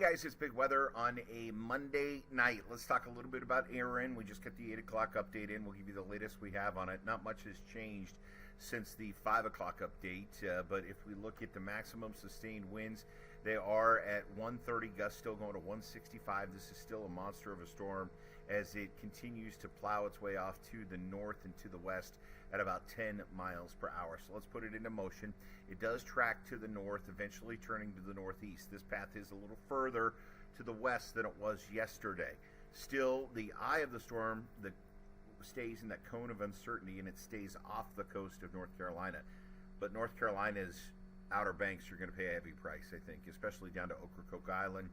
guys, it's Big Weather on a Monday night. Let's talk a little bit about Erin. We just got the 8 o'clock update in. We'll give you the latest we have on it. Not much has changed since the 5 o'clock update, but if we look at the maximum sustained winds, they are at 130 gusts, still going to 165. This is still a monster of a storm as it continues to plow its way off to the north and to the west at about 10 miles per hour. So let's put it into motion. It does track to the north, eventually turning to the northeast. This path is a little further to the west than it was yesterday. Still, the eye of the storm that stays in that cone of uncertainty, and it stays off the coast of North Carolina. But North Carolina's Outer Banks are going to pay a heavy price, I think, especially down to Ocracoke Island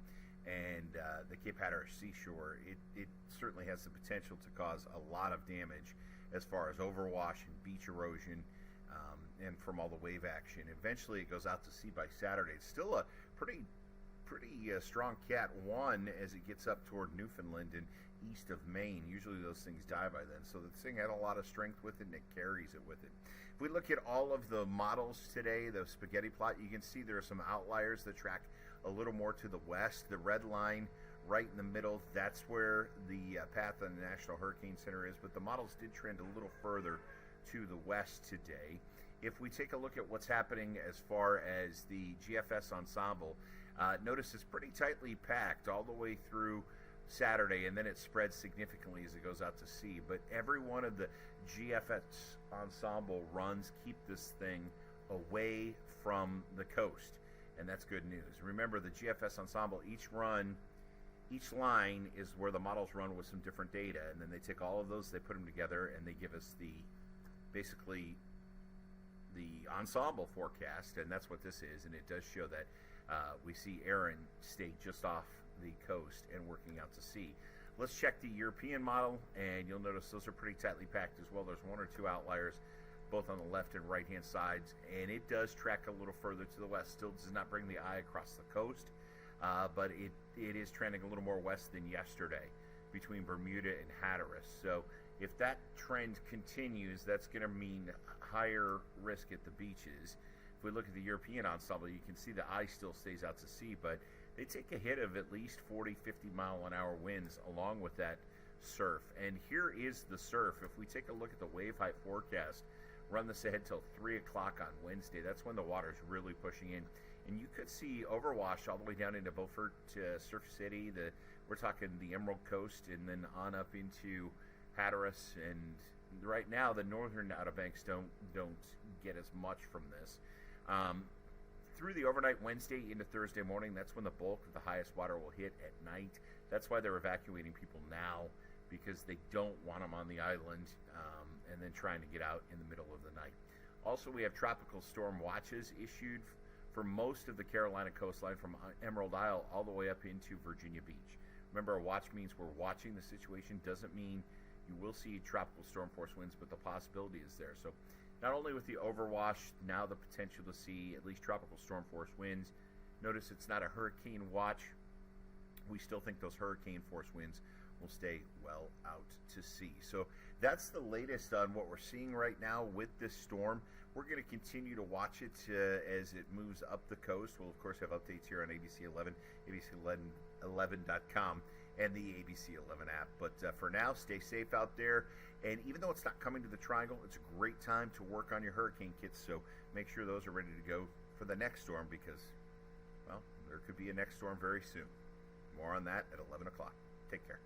and the Cape Hatteras seashore. It certainly has the potential to cause a lot of damage as far as overwash and beach erosion, and from all the wave action. Eventually, it goes out to sea by Saturday. It's still a pretty strong Cat 1 as it gets up toward Newfoundland and east of Maine. Usually those things die by then. So the thing had a lot of strength with it, and it carries it with it. If we look at all of the models today, the spaghetti plot, you can see there are some outliers that track a little more to the west. The red line right in the middle, that's where the path on the National Hurricane Center is, but the models did trend a little further to the west today. If we take a look at what's happening as far as the GFS ensemble, notice it's pretty tightly packed all the way through Saturday, and then it spreads significantly as it goes out to sea. But every one of the GFS ensemble runs keep this thing away from the coast, and that's good news. Remember, the GFS ensemble, each line is where the models run with some different data, and then they take all of those, they put them together, and they give us basically the ensemble forecast, and that's what this is. And it does show that we see Erin stay just off the coast and working out to sea. Let's check the European model, and you'll notice those are pretty tightly packed as well. There's one or two outliers both on the left and right hand sides, and it does track a little further to the west. Still does not bring the eye across the coast, but it is trending a little more west than yesterday between Bermuda and Hatteras. So if that trend continues, that's going to mean higher risk at the beaches. If we look at the European ensemble, you can see the eye still stays out to sea, but they take a hit of at least 40, 50 mile an hour winds along with that surf. And here is the surf. If we take a look at the wave height forecast, run this ahead till 3 o'clock on Wednesday, that's when the water's really pushing in. And you could see overwash all the way down into Beaufort to Surf City. We're talking the Emerald Coast, and then on up into Hatteras. And right now, the northern Outer Banks don't get as much from this. Through the overnight Wednesday into Thursday morning, that's when the bulk of the highest water will hit at night. That's why they're evacuating people now, because they don't want them on the island and then trying to get out in the middle of the night. Also, we have tropical storm watches issued for most of the Carolina coastline from Emerald Isle all the way up into Virginia Beach. Remember, a watch means we're watching the situation. Doesn't mean you will see tropical storm force winds, but the possibility is there. So not only with the overwash, now the potential to see at least tropical storm force winds. Notice it's not a hurricane watch. We still think those hurricane force winds will stay well out to sea. So that's the latest on what we're seeing right now with this storm. We're going to continue to watch it as it moves up the coast. We'll, of course, have updates here on ABC11, ABC11.com, and the ABC11 app. But for now, stay safe out there. And even though it's not coming to the Triangle, it's a great time to work on your hurricane kits. So make sure those are ready to go for the next storm, because, well, there could be a next storm very soon. More on that at 11 o'clock. Take care.